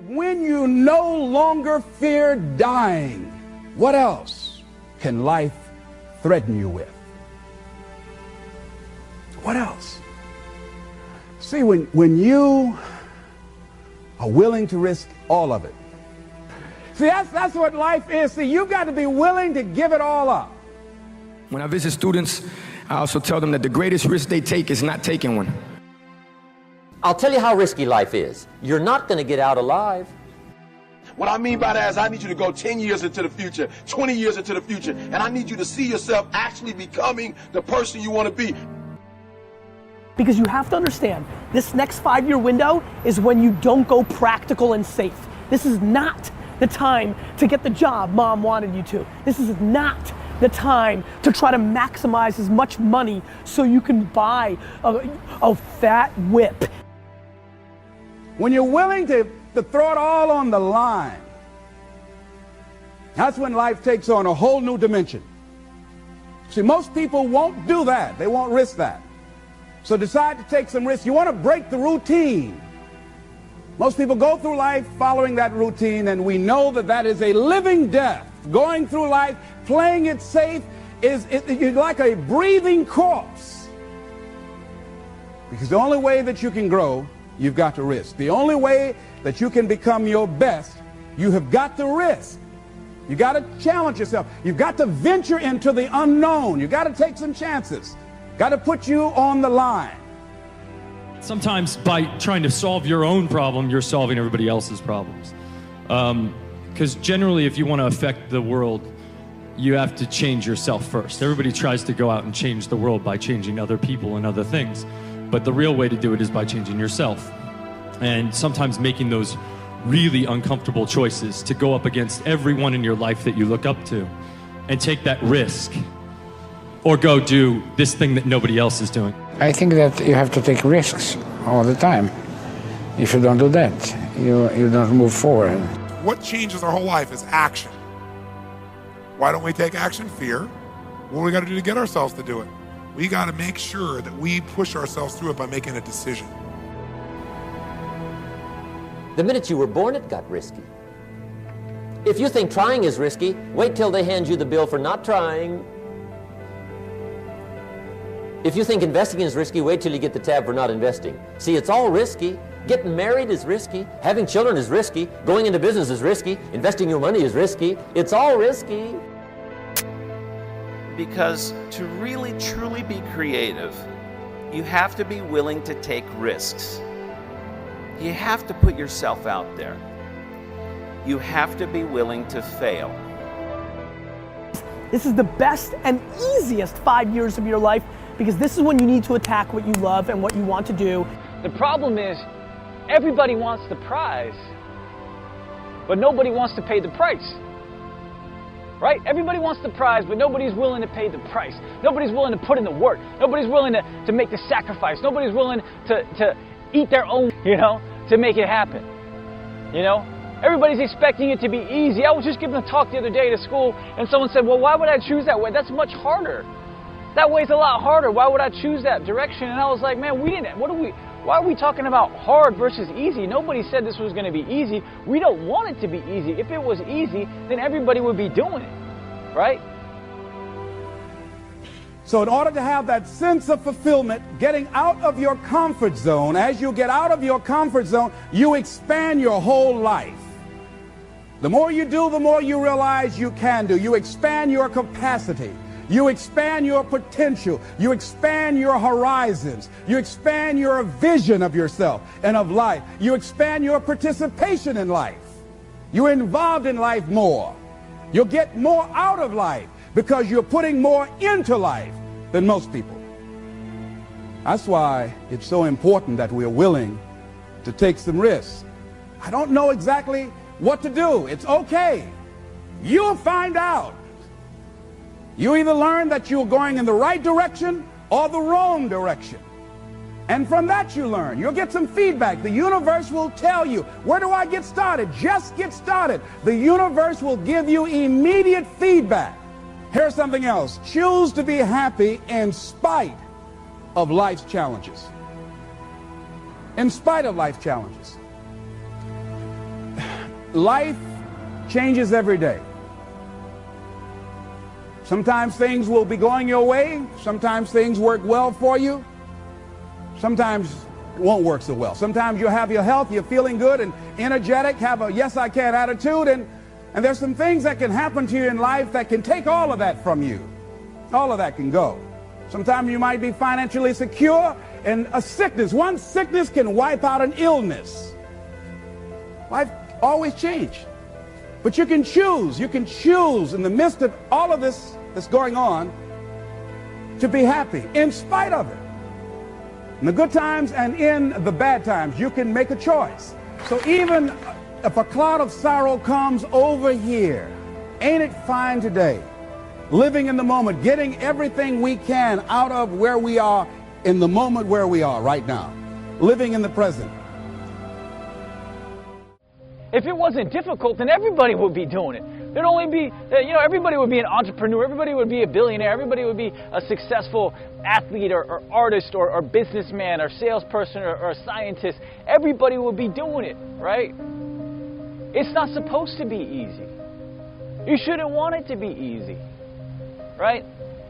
When you no longer fear dying, what else can life threaten you with? What else? See, when you are willing to risk all of it. See, that's what life is. See, you've got to be willing to give it all up. When I visit students, I also tell them that the greatest risk they take is not taking one. I'll tell you how risky life is. You're not going to get out alive. What I mean by that is I need you to go 10 years into the future, 20 years into the future, and I need you to see yourself actually becoming the person you want to be. Because you have to understand, this next 5-year window is when you don't go practical and safe. This is not the time to get the job mom wanted you to. This is not the time to try to maximize as much money so you can buy a fat whip. When you're willing to throw it all on the line, that's when life takes on a whole new dimension. See, most people won't do that. They won't risk that. So decide to take some risks. You want to break the routine. Most people go through life following that routine, and we know that that is a living death. Going through life, playing it safe, you're like a breathing corpse. Because the only way that you can grow, you've got to risk. The only way that you can become your best, you have got to risk. You got to challenge yourself. You've got to venture into the unknown. You've got to take some chances. Got to put you on the line. Sometimes by trying to solve your own problem, you're solving everybody else's problems. Because generally, if you want to affect the world, you have to change yourself first. Everybody tries to go out and change the world by changing other people and other things. But the real way to do it is by changing yourself. And sometimes making those really uncomfortable choices to go up against everyone in your life that you look up to and take that risk. Or go do this thing that nobody else is doing. I think that you have to take risks all the time. If you don't do that, you don't move forward. What changes our whole life is action. Why don't we take action? Fear. What do we got to do to get ourselves to do it? We got to make sure that we push ourselves through it by making a decision. The minute you were born, it got risky. If you think trying is risky, wait till they hand you the bill for not trying. If you think investing is risky, wait till you get the tab for not investing. See, it's all risky. Getting married is risky. Having children is risky. Going into business is risky. Investing your money is risky. It's all risky. Because to really, truly be creative, you have to be willing to take risks. You have to put yourself out there. You have to be willing to fail. This is the best and easiest 5 years of your life, because this is when you need to attack what you love and what you want to do. The problem is, everybody wants the prize, but nobody wants to pay the price. Right? Everybody wants the prize, but nobody's willing to pay the price. Nobody's willing to put in the work. Nobody's willing to make the sacrifice. Nobody's willing to eat their own, to make it happen. Everybody's expecting it to be easy. I was just giving a talk the other day to school, and someone said, well, why would I choose that way? That's much harder. That way's a lot harder. Why would I choose that direction? And I was like, man, why are we talking about hard versus easy? Nobody said this was going to be easy. We don't want it to be easy. If it was easy, then everybody would be doing it, right? So in order to have that sense of fulfillment, getting out of your comfort zone, as you get out of your comfort zone, you expand your whole life. The more you do, the more you realize you can do. You expand your capacity. You expand your potential. You expand your horizons. You expand your vision of yourself and of life. You expand your participation in life. You're involved in life more. You'll get more out of life because you're putting more into life than most people. That's why it's so important that we're willing to take some risks. I don't know exactly what to do. It's okay. You'll find out. You either learn that you're going in the right direction or the wrong direction. And from that you learn. You'll get some feedback. The universe will tell you, where do I get started? Just get started. The universe will give you immediate feedback. Here's something else. Choose to be happy in spite of life's challenges. In spite of life's challenges. life changes every day. Sometimes things will be going your way. Sometimes things work well for you. Sometimes it won't work so well. Sometimes you'll have your health, you're feeling good and energetic, have a yes I can attitude, and there's some things that can happen to you in life that can take all of that from you. All of that can go. Sometimes you might be financially secure, and a sickness, one sickness can wipe out an illness. Life always changes. But you can choose in the midst of all of this that's going on to be happy in spite of it. In the good times and in the bad times, you can make a choice. So even if a cloud of sorrow comes over here, ain't it fine today? Living in the moment, getting everything we can out of where we are in the moment where we are right now. Living in the present. If it wasn't difficult, then everybody would be doing it. There'd only be, everybody would be an entrepreneur, everybody would be a billionaire, everybody would be a successful athlete or artist or businessman or salesperson or scientist. Everybody would be doing it, right? It's not supposed to be easy. You shouldn't want it to be easy, right?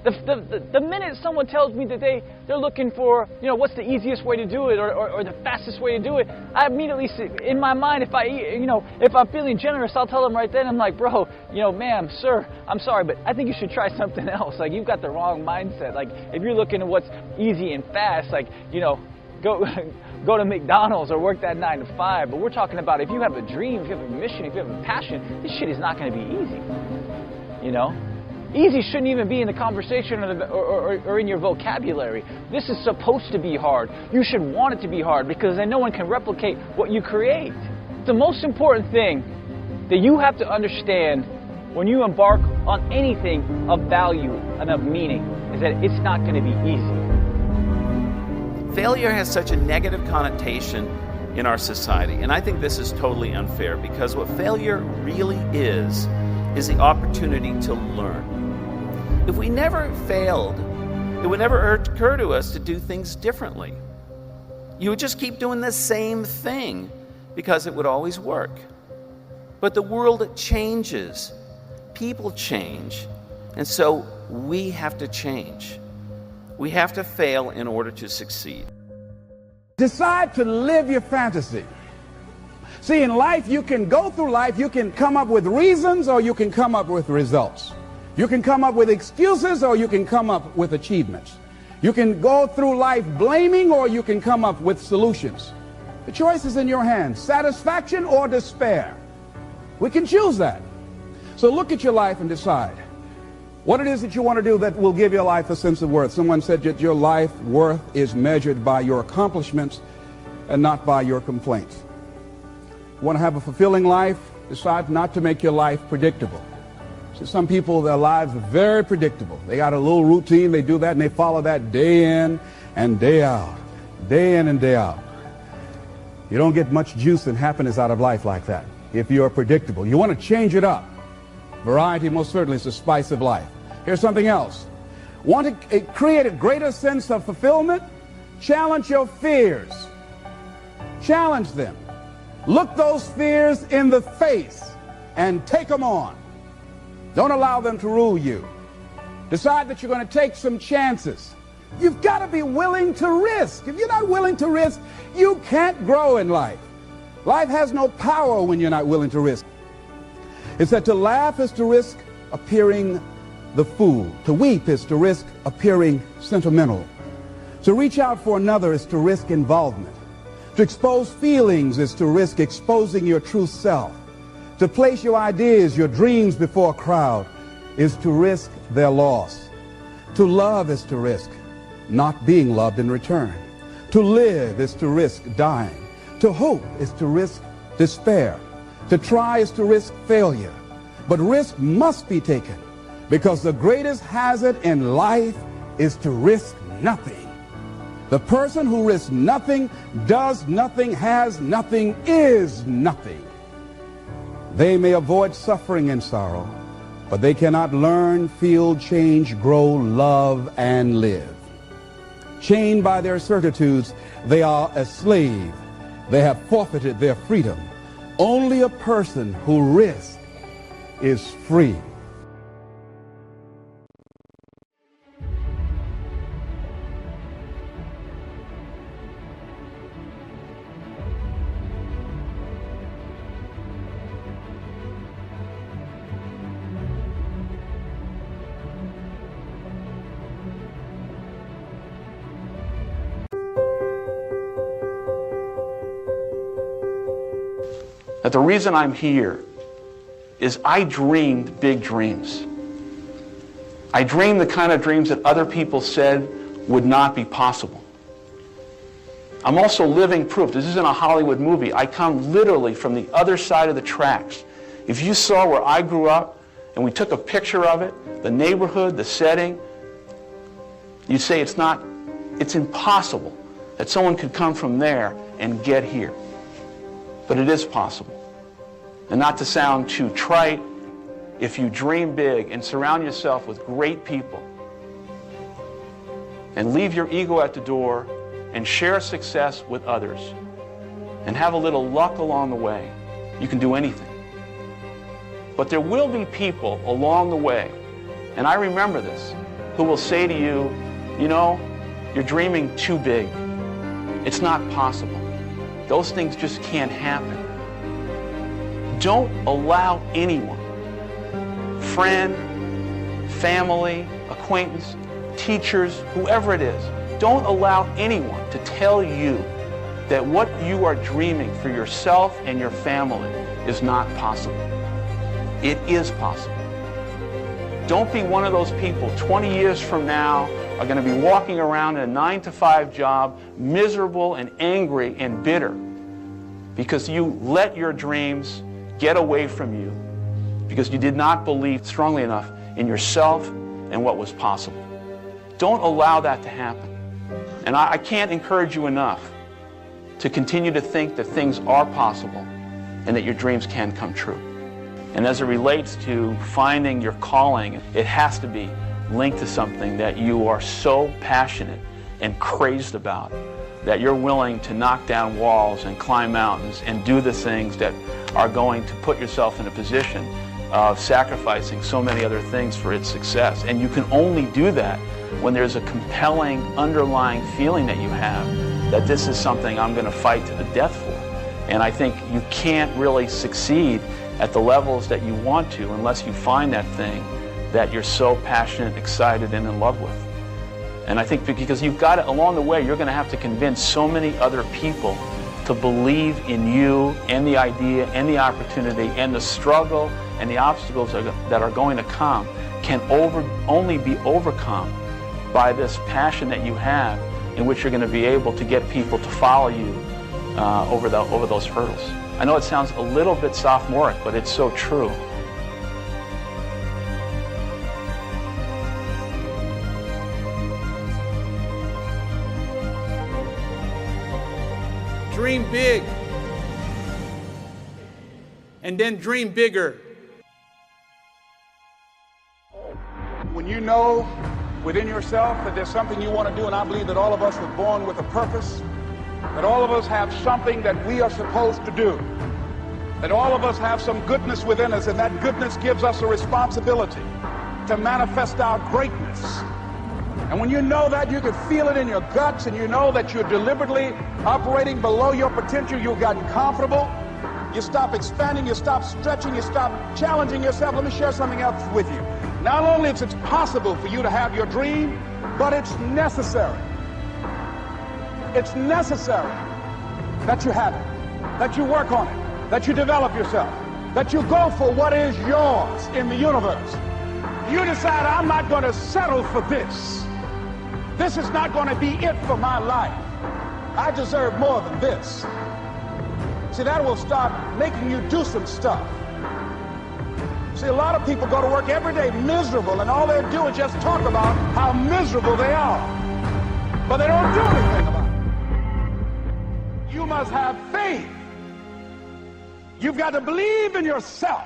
The minute someone tells me that they're looking for, what's the easiest way to do it or the fastest way to do it, I immediately see, in my mind, if I'm feeling generous, I'll tell them right then, I'm like, bro, ma'am, sir, I'm sorry, but I think you should try something else. Like, you've got the wrong mindset. Like, if you're looking at what's easy and fast, like, go to McDonald's or work that 9 to 5. But we're talking about if you have a dream, if you have a mission, if you have a passion, this shit is not going to be easy, Easy shouldn't even be in the conversation or in your vocabulary. This is supposed to be hard. You should want it to be hard because then no one can replicate what you create. The most important thing that you have to understand when you embark on anything of value and of meaning is that it's not going to be easy. Failure has such a negative connotation in our society, and I think this is totally unfair because what failure really is the opportunity to learn. If we never failed, it would never occur to us to do things differently. You would just keep doing the same thing because it would always work. But the world changes, people change, and so we have to change. We have to fail in order to succeed. Decide to live your fantasy. See, in life, you can go through life, you can come up with reasons or you can come up with results. You can come up with excuses or you can come up with achievements. You can go through life blaming or you can come up with solutions. The choice is in your hands, satisfaction or despair. We can choose that. So look at your life and decide what it is that you want to do that will give your life a sense of worth. Someone said that your life worth is measured by your accomplishments and not by your complaints. You want to have a fulfilling life? Decide not to make your life predictable. So some people, their lives are very predictable. They got a little routine, they do that, and they follow that day in and day out. Day in and day out. You don't get much juice and happiness out of life like that if you're predictable. You want to change it up. Variety most certainly is the spice of life. Here's something else. Want to create a greater sense of fulfillment? Challenge your fears. Challenge them. Look those fears in the face and take them on. Don't allow them to rule you. Decide that you're going to take some chances. You've got to be willing to risk. If you're not willing to risk, you can't grow in life. Life has no power when you're not willing to risk. It's that to laugh is to risk appearing the fool. To weep is to risk appearing sentimental. To reach out for another is to risk involvement. To expose feelings is to risk exposing your true self. To place your ideas, your dreams before a crowd is to risk their loss. To love is to risk not being loved in return. To live is to risk dying. To hope is to risk despair. To try is to risk failure. But risk must be taken because the greatest hazard in life is to risk nothing. The person who risks nothing, does nothing, has nothing, is nothing. They may avoid suffering and sorrow, but they cannot learn, feel, change, grow, love, and live. Chained by their certitudes, they are a slave. They have forfeited their freedom. Only a person who risks is free. That the reason I'm here is I dreamed big dreams. I dreamed the kind of dreams that other people said would not be possible. I'm also living proof. This isn't a Hollywood movie. I come literally from the other side of the tracks. If you saw where I grew up and we took a picture of it, the neighborhood, the setting, you'd say it's impossible that someone could come from there and get here. But it is possible. And not to sound too trite, if you dream big and surround yourself with great people and leave your ego at the door and share success with others and have a little luck along the way, you can do anything. But there will be people along the way, and I remember this, who will say to you, you know, you're dreaming too big. It's not possible. Those things just can't happen. Don't allow anyone, friend, family, acquaintance, teachers, whoever it is, don't allow anyone to tell you that what you are dreaming for yourself and your family is not possible. It is possible. Don't be one of those people 20 years from now are going to be walking around in a 9-to-5 job, miserable and angry and bitter because you let your dreams get away from you because you did not believe strongly enough in yourself and what was possible. Don't allow that to happen. And I can't encourage you enough to continue to think that things are possible and that your dreams can come true. And as it relates to finding your calling, it has to be linked to something that you are so passionate and crazed about that you're willing to knock down walls and climb mountains and do the things that are going to put yourself in a position of sacrificing so many other things for its success. And you can only do that when there's a compelling underlying feeling that you have that this is something I'm going to fight to the death for. And I think you can't really succeed at the levels that you want to unless you find that thing that you're so passionate, excited, and in love with. And I think because you've got it along the way, you're going to have to convince so many other people to believe in you and the idea and the opportunity and the struggle and the obstacles that are going to come can only be overcome by this passion that you have in which you're going to be able to get people to follow you over those hurdles. I know it sounds a little bit sophomoric, but it's so true. Dream big, and then dream bigger. When you know within yourself that there's something you want to do, and I believe that all of us were born with a purpose, that all of us have something that we are supposed to do, that all of us have some goodness within us, and that goodness gives us a responsibility to manifest our greatness. And when you know that, you can feel it in your guts, and you know that you're deliberately operating below your potential. You've gotten comfortable. You stop expanding, you stop stretching, you stop challenging yourself. Let me share something else with you. Not only is it possible for you to have your dream, but it's necessary. It's necessary that you have it, that you work on it, that you develop yourself, that you go for what is yours in the universe. You decide, I'm not going to settle for this. This is not going to be it for my life. I deserve more than this. See, that will start making you do some stuff. See, a lot of people go to work every day miserable, and all they do is just talk about how miserable they are. But they don't do anything about it. You must have faith. You've got to believe in yourself.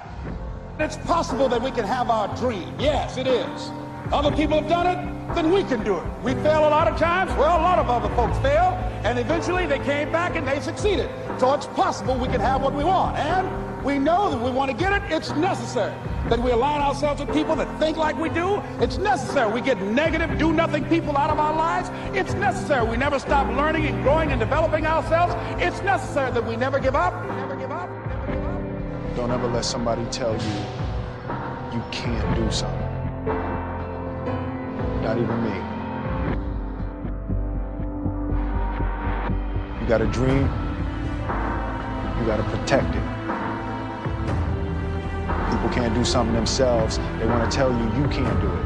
It's possible that we can have our dream. Yes, it is. Other people have done it, then we can do it. We fail a lot of times. Well, a lot of other folks fail, and eventually they came back and they succeeded. So it's possible we can have what we want. And we know that we want to get it. It's necessary that we align ourselves with people that think like we do. It's necessary we get negative, do-nothing people out of our lives. It's necessary we never stop learning and growing and developing ourselves. It's necessary that we never give up. Never give up. Never give up. Don't ever let somebody tell you you can't do something. Not even me. You got a dream, you got to protect it. People can't do something themselves. They want to tell you you can't do it.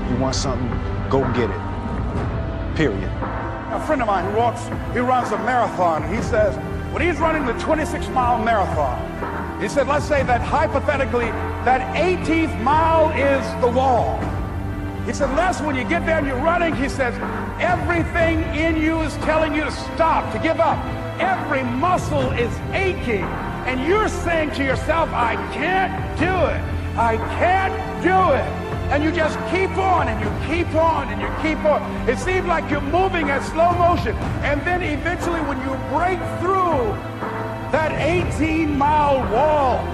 You want something, go get it. Period. A friend of mine he runs a marathon. He says, when he's running the 26-mile marathon, he said, let's say that hypothetically, that 18th mile is the wall. He said, Les, when you get there and you're running, he says, everything in you is telling you to stop, to give up. Every muscle is aching, and you're saying to yourself, I can't do it. I can't do it. And you just keep on, and you keep on, and you keep on. It seems like you're moving at slow motion. And then eventually when you break through that 18-mile wall,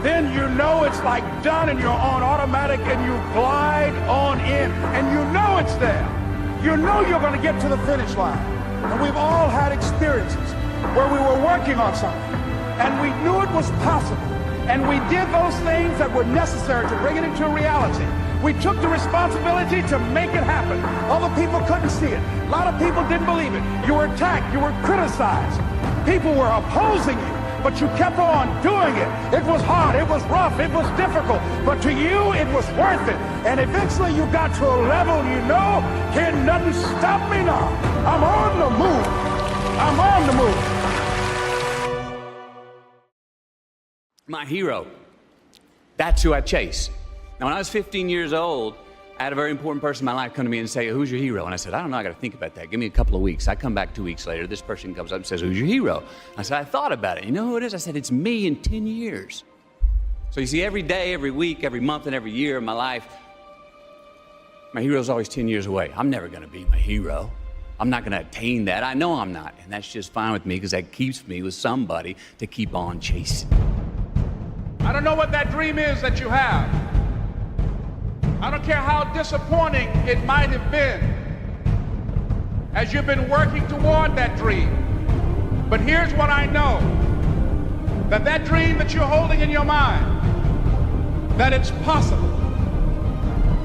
then you know it's like done and you're on automatic and you glide on in. And you know it's there. You know you're going to get to the finish line. And we've all had experiences where we were working on something and we knew it was possible. And we did those things that were necessary to bring it into reality. We took the responsibility to make it happen. Other people couldn't see it. A lot of people didn't believe it. You were attacked. You were criticized. People were opposing you, but you kept on doing it. It was hard. It was rough. It was difficult. But to you, it was worth it. And eventually you got to a level you know, can nothing stop me now. I'm on the move. I'm on the move. My hero. That's who I chase. Now, when I was 15 years old, I had a very important person in my life come to me and say, who's your hero? And I said, I don't know, I got to think about that. Give me a couple of weeks. I come back 2 weeks later. This person comes up and says, who's your hero? I said, I thought about it. You know who it is? I said, it's me in 10 years. So you see, every day, every week, every month, and every year of my life, my hero's always 10 years away. I'm never going to be my hero. I'm not going to attain that. I know I'm not. And that's just fine with me because that keeps me with somebody to keep on chasing. I don't know what that dream is that you have. I don't care how disappointing it might have been as you've been working toward that dream. But here's what I know, that that dream that you're holding in your mind, that it's possible.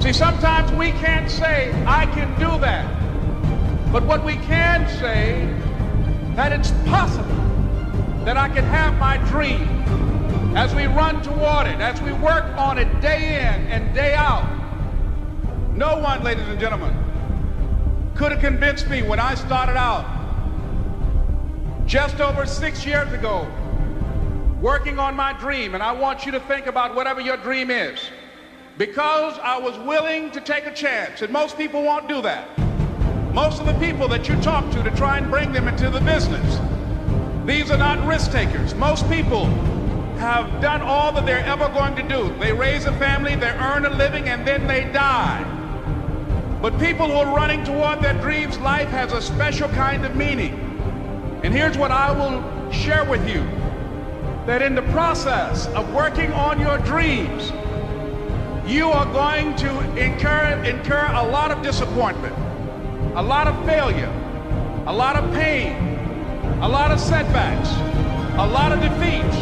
See, sometimes we can't say, I can do that. But what we can say, that it's possible that I can have my dream as we run toward it, as we work on it day in and day out. No one, ladies and gentlemen, could have convinced me when I started out just over 6 years ago working on my dream. And I want you to think about whatever your dream is, because I was willing to take a chance. And most people won't do that. Most of the people that you talk to try and bring them into the business, these are not risk takers. Most people have done all that they're ever going to do. They raise a family, they earn a living, and then they die. But people who are running toward their dreams, life has a special kind of meaning. And here's what I will share with you, that in the process of working on your dreams, you are going to incur a lot of disappointment, a lot of failure, a lot of pain, a lot of setbacks, a lot of defeats.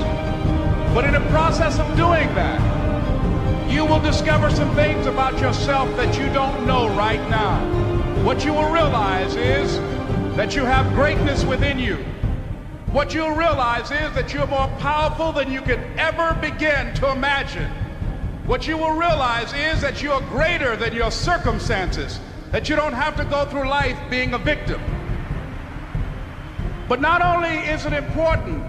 But in the process of doing that, you will discover some things about yourself that you don't know right now. What you will realize is that you have greatness within you. What you'll realize is that you're more powerful than you could ever begin to imagine. What you will realize is that you are greater than your circumstances, that you don't have to go through life being a victim. But not only is it important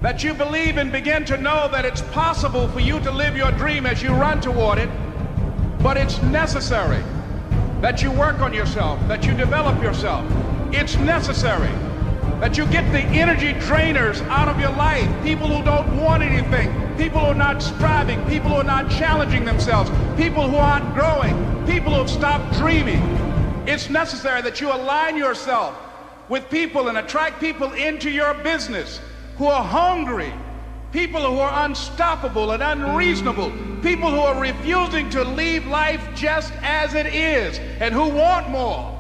that you believe and begin to know that it's possible for you to live your dream as you run toward it, but it's necessary that you work on yourself, that you develop yourself. It's necessary that you get the energy drainers out of your life, people who don't want anything, people who are not striving, people who are not challenging themselves, people who aren't growing, people who have stopped dreaming. It's necessary that you align yourself with people and attract people into your business who are hungry, people who are unstoppable and unreasonable, people who are refusing to leave life just as it is and who want more.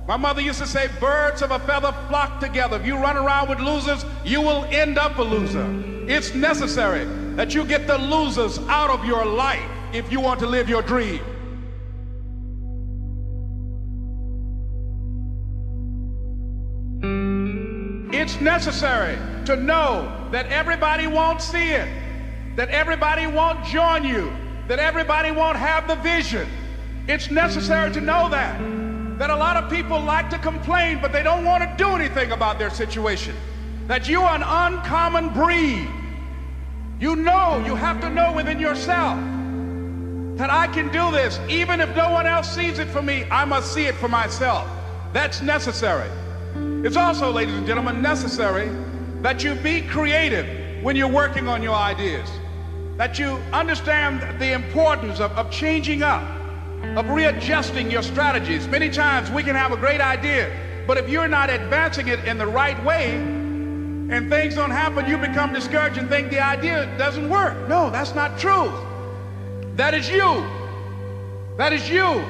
My mother used to say, birds of a feather flock together. If you run around with losers, you will end up a loser. It's necessary that you get the losers out of your life if you want to live your dream. It's necessary to know that everybody won't see it, that everybody won't join you, that everybody won't have the vision. It's necessary to know that a lot of people like to complain, but they don't want to do anything about their situation, that you are an uncommon breed. You know, you have to know within yourself that I can do this. Even if no one else sees it for me, I must see it for myself. That's necessary. It's also, ladies and gentlemen, necessary that you be creative when you're working on your ideas, that you understand the importance of changing up, of readjusting your strategies. Many times we can have a great idea, but if you're not advancing it in the right way and things don't happen, you become discouraged and think the idea doesn't work. No, that's not true. That is you. That is you.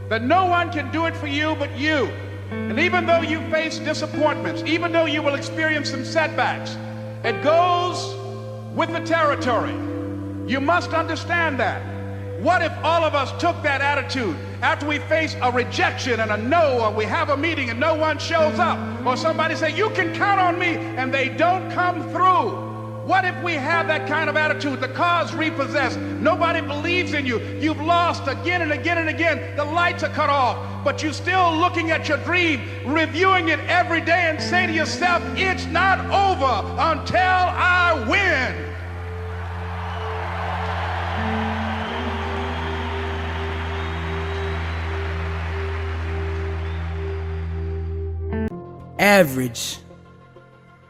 That no one can do it for you but you. And even though you face disappointments, even though you will experience some setbacks, it goes with the territory. You must understand that. What if all of us took that attitude after we face a rejection and a no, or we have a meeting and no one shows up, or somebody say, you can count on me, and they don't come through? What if we have that kind of attitude? The car's repossessed. Nobody believes in you. You've lost again and again and again. The lights are cut off, but you're still looking at your dream, reviewing it every day, and say to yourself, it's not over until I win. Average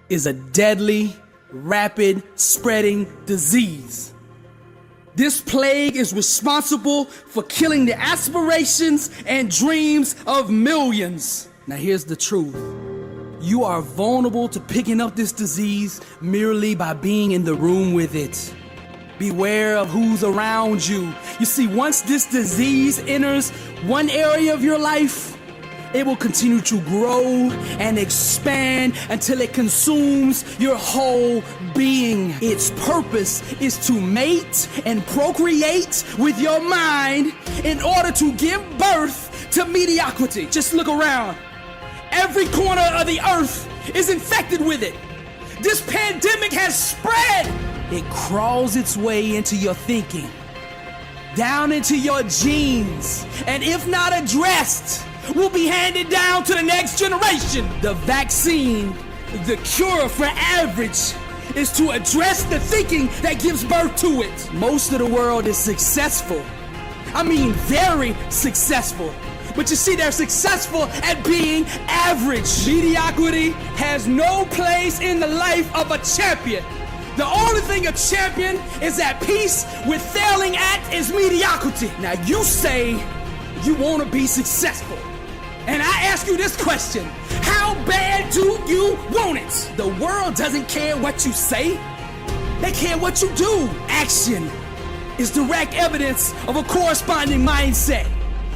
is a deadly, rapid spreading disease. This plague is responsible for killing the aspirations and dreams of millions. Now here's the truth. You are vulnerable to picking up this disease merely by being in the room with it. Beware of who's around you. You see, once this disease enters one area of your life, it will continue to grow and expand until it consumes your whole being. Its purpose is to mate and procreate with your mind in order to give birth to mediocrity. Just look around. Every corner of the earth is infected with it. This pandemic has spread. It crawls its way into your thinking, down into your genes, and if not addressed, will be handed down to the next generation. The vaccine, the cure for average, is to address the thinking that gives birth to it. Most of the world is successful. I mean, very successful. But you see, they're successful at being average. Mediocrity has no place in the life of a champion. The only thing a champion is at peace with failing at is mediocrity. Now you say you want to be successful. And I ask you this question, how bad do you want it? The world doesn't care what you say, they care what you do. Action is direct evidence of a corresponding mindset.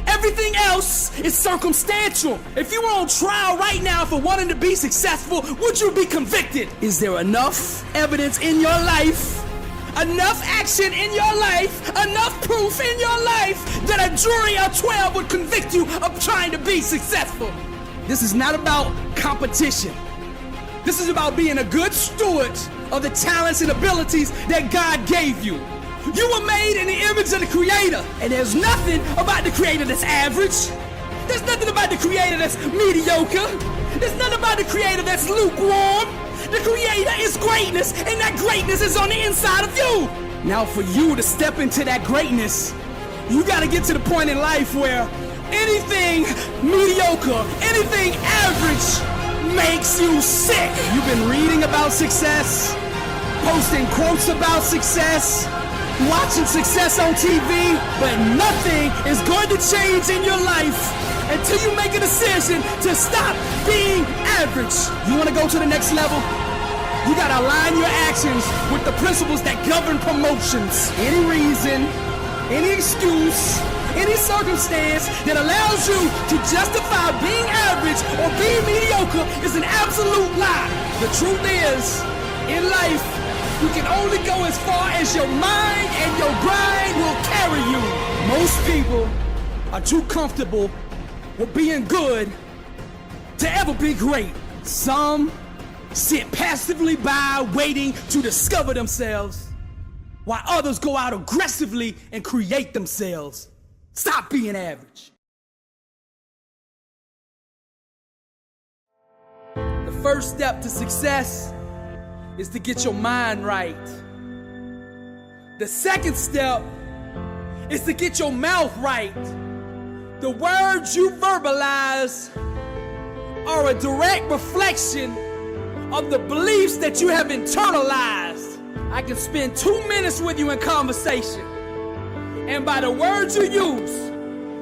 Everything else is circumstantial. If you were on trial right now for wanting to be successful, would you be convicted? Is there enough evidence in your life, enough action in your life, enough proof in your life that a jury of 12 would convict you of trying to be successful? This is not about competition. This is about being a good steward of the talents and abilities that God gave you. You were made in the image of the Creator, and there's nothing about the Creator that's average. There's nothing about the Creator that's mediocre. There's nothing about the Creator that's lukewarm. The Creator is greatness, and that greatness is on the inside of you. Now for you to step into that greatness, you gotta get to the point in life where anything mediocre, anything average makes you sick. You've been reading about success, posting quotes about success, watching success on TV, but nothing is going to change in your life until you make a decision to stop being average. You want to go to the next level? You got to align your actions with the principles that govern promotions. Any reason, any excuse, any circumstance that allows you to justify being average or being mediocre is an absolute lie. The truth is, in life, you can only go as far as your mind and your grind will carry you. Most people are too comfortable with being good to ever be great. Some sit passively by waiting to discover themselves, while others go out aggressively and create themselves. Stop being average. The first step to success is to get your mind right. The second step is to get your mouth right. The words you verbalize are a direct reflection of the beliefs that you have internalized. I can spend 2 minutes with you in conversation, and by the words you use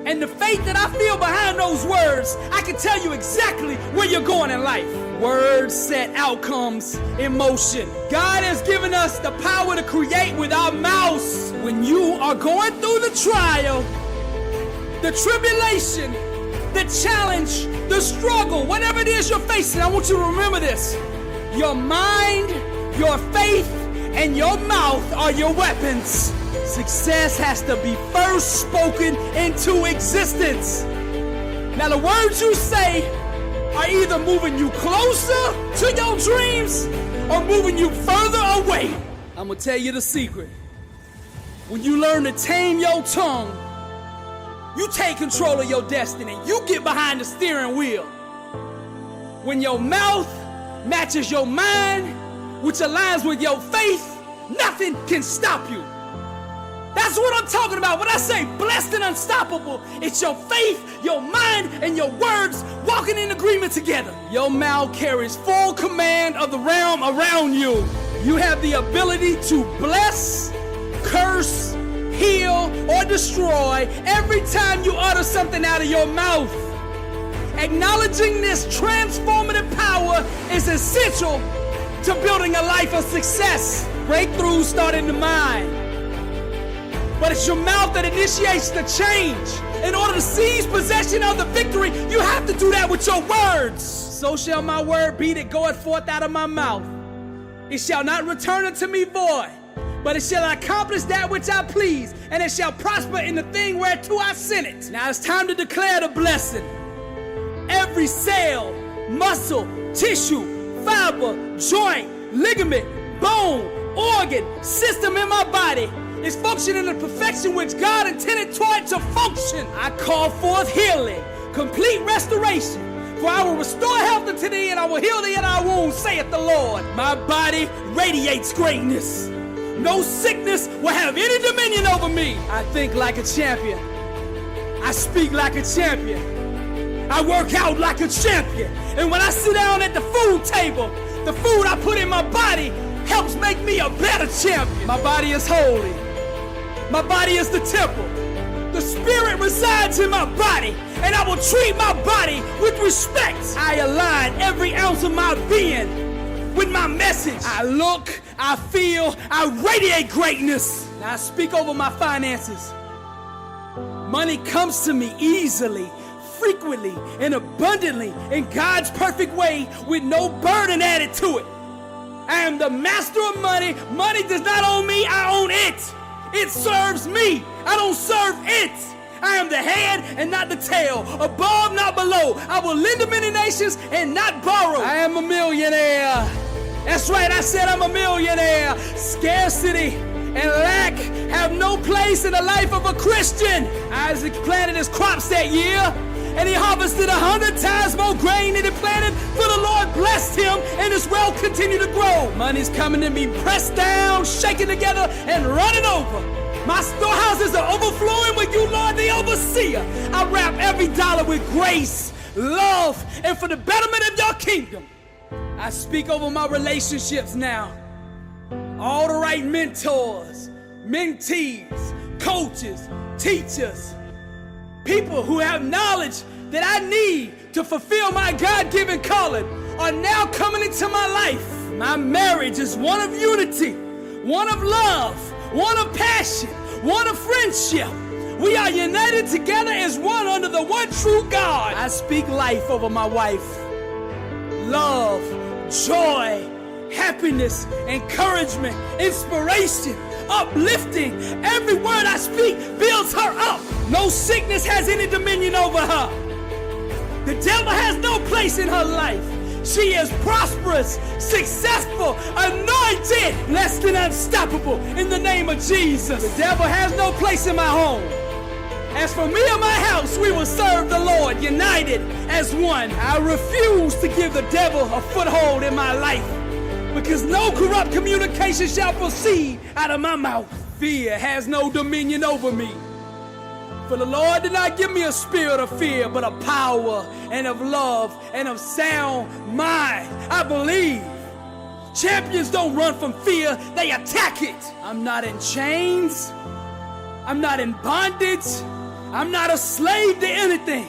and the faith that I feel behind those words, I can tell you exactly where you're going in life. Words set outcomes in motion. God has given us the power to create with our mouths. When you are going through the trial, the tribulation, the challenge, the struggle, whatever it is you're facing, I want you to remember this. Your mind, your faith, and your mouth are your weapons. Success has to be first spoken into existence. Now, the words you say are either moving you closer to your dreams or moving you further away. I'm gonna tell you the secret. When you learn to tame your tongue, you take control of your destiny. You get behind the steering wheel. When your mouth matches your mind, which aligns with your faith, nothing can stop you. That's what I'm talking about when I say blessed and unstoppable. It's your faith, your mind, and your words walking in agreement together. Your mouth carries full command of the realm around you. You have the ability to bless, curse, heal, or destroy every time you utter something out of your mouth. Acknowledging this transformative power is essential to building a life of success. Breakthroughs start in the mind, but it's your mouth that initiates the change. In order to seize possession of the victory, you have to do that with your words. So shall my word be that goeth forth out of my mouth. It shall not return unto me void, but it shall accomplish that which I please, and it shall prosper in the thing whereto I sent it. Now it's time to declare the blessing. Every cell, muscle, tissue, fiber, joint, ligament, bone, organ, system in my body is functioning in the perfection which God intended for it to function. I call forth healing, complete restoration. For I will restore health unto thee, and I will heal thee in our wounds, saith the Lord. My body radiates greatness. No sickness will have any dominion over me. I think like a champion. I speak like a champion. I work out like a champion. And when I sit down at the food table, the food I put in my body helps make me a better champion. My body is holy. My body is the temple. The spirit resides in my body, and I will treat my body with respect. I align every ounce of my being with my message. I look, I feel, I radiate greatness. Now I speak over my finances. Money comes to me easily, frequently, and abundantly in God's perfect way with no burden added to it. I am the master of money. Money does not own me, I own it. It serves me. I don't serve it. I am the head and not the tail, above, not below. I will lend to many nations and not borrow. I am a millionaire. That's right, I said I'm a millionaire. Scarcity and lack have no place in the life of a Christian. Isaac planted his crops that year, and he harvested 100 times more grain than he planted, for the Lord blessed him, and his wealth continued to grow. Money's coming to me pressed down, shaken together, and running over. My storehouses are overflowing with you, Lord, the overseer. I wrap every dollar with grace, love, and for the betterment of your kingdom. I speak over my relationships now. All the right mentors, mentees, coaches, teachers, people who have knowledge that I need to fulfill my God-given calling are now coming into my life. My marriage is one of unity, one of love, one of passion, one of friendship. We are united together as one under the one true God. I speak life over my wife. Love, joy, happiness, encouragement, inspiration, uplifting. Every word I speak builds her up. No sickness has any dominion over her. The devil has no place in her life. She is prosperous, successful, anointed, blessed and unstoppable in the name of Jesus. The devil has no place in my home. As for me and my house, we will serve the Lord, united as one. I refuse to give the devil a foothold in my life, because no corrupt communication shall proceed out of my mouth. Fear has no dominion over me. For the Lord did not give me a spirit of fear, but of power and of love and of sound mind. I believe. Champions don't run from fear, they attack it. I'm not in chains. I'm not in bondage. I'm not a slave to anything.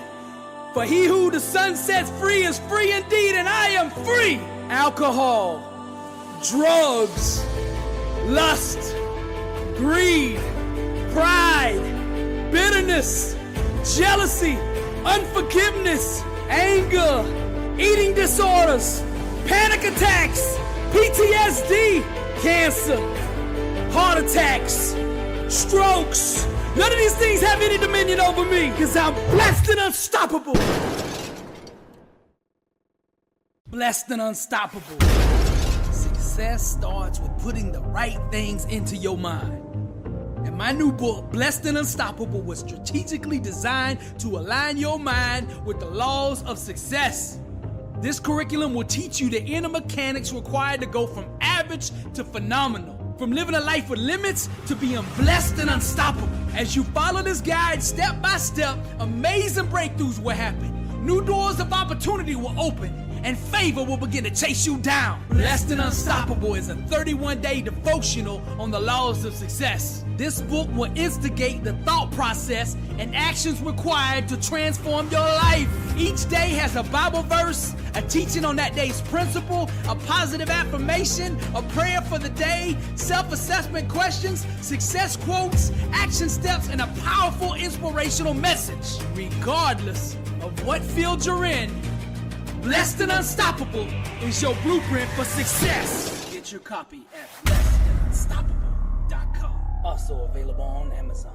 For he who the Son sets free is free indeed, and I am free. Alcohol, drugs, lust, greed, pride, bitterness, jealousy, unforgiveness, anger, eating disorders, panic attacks, PTSD, cancer, heart attacks, strokes. None of these things have any dominion over me, because I'm blessed and unstoppable. Blessed and unstoppable. Success starts with putting the right things into your mind. And my new book, Blessed and Unstoppable, was strategically designed to align your mind with the laws of success. This curriculum will teach you the inner mechanics required to go from average to phenomenal, from living a life with limits to being blessed and unstoppable. As you follow this guide step by step, amazing breakthroughs will happen. New doors of opportunity will open, and favor will begin to chase you down. Blessed and Unstoppable is a 31-day devotional on the laws of success. This book will instigate the thought process and actions required to transform your life. Each day has a Bible verse, a teaching on that day's principle, a positive affirmation, a prayer for the day, self-assessment questions, success quotes, action steps, and a powerful inspirational message. Regardless of what field you're in, Blessed and Unstoppable is your blueprint for success. Get your copy at blessedandunstoppable.com. Also available on Amazon.